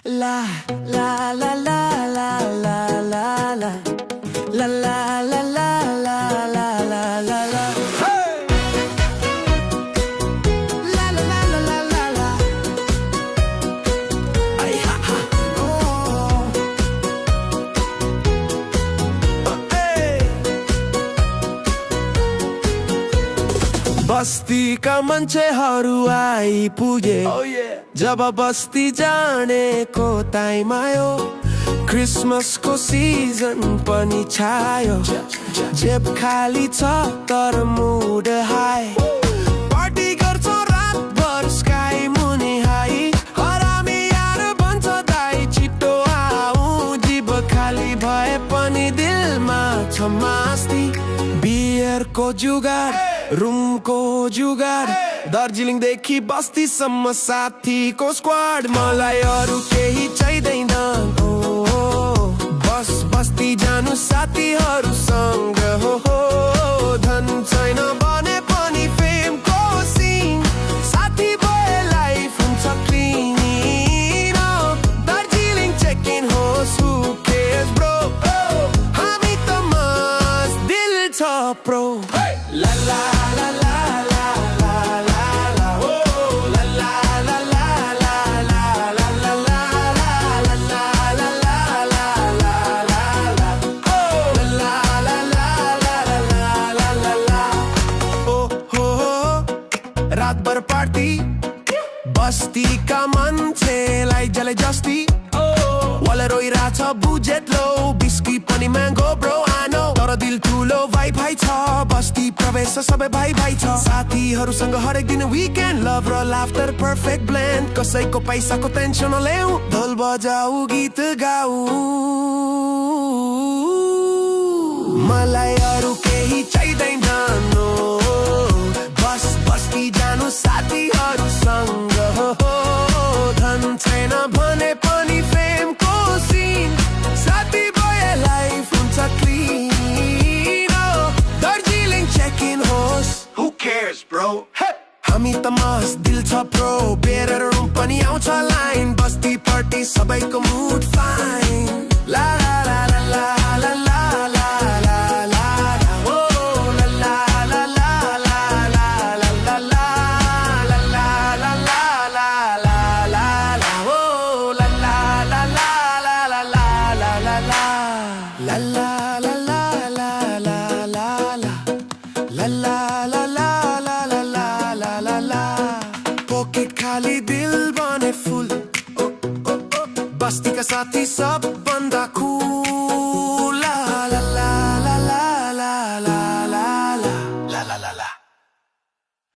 La la la la la la la la la la la la la la la la la. Hey! La la la la la la la. Ay ha ha. Oh. Hey. बस्तीका मान्छेहरू आइपुगे जब बस्ती जानेको time आयो क्रिसमसको season पनि छायो जेब खाली छ तर मुड हाई पार्टी गर्छ रातभर स्काई मुनि हाई हरामी यार भन्छ दाइ छिटो आऊ जिब खाली भए पनि दिलमा छ मस्ती बियरको जुगाड रुमको जुगाड दार्जिलिङ देखि बस्तीसम्म साथीको स्क्वाड मलाई अरु केही चाहिँदैन बस बस्ती जानु साथीहरुसँग हो धन छैन भने पनि फेमको सिन साथी भए लाइफ हुन्छ क्लिन दार्जिलिङ चेक इन होस् हु केयर्स ब्रो हामी त मस्त दिल छ प्रो ला ला ला ला रातभर पार्टी बस्तीका मान्छेलाई जले जस्ती वाला रोइराछ बुजेट लो बिस्की पनि महँगो ब्रो आनो तर दिल ठुलो भाइ भाइ छ बस्ती प्रवेश सबै भाइ भाइ छ साथीहरुसँग हरेक दिन विकेन्ड लभ र लाफ्टर पर्फेक्ट ब्लेन्ड कसैको पैसाको टेन्सन नलेऊ ढोल बजाऊ गीत गाऊ मलाई अरु केही चाहिँदैन बस बस्ती जानु साथीहरुसँग हो धन छैन भने पनि फेमको सिन साथी भए लाइफ हुन्छ क्लिन दार्जिलिङ चेक इन होस् हु केयर्स ब्रो हामी त मस्त दिल छ प्रो बेर रुम पनि आउँछ लाइन बस्ती पार्टी सबैको मुड फाइन ला ला ला ला ला ला पॉकेट खाली दिल बने फुल बस्ती का साथी सब बंदा कूल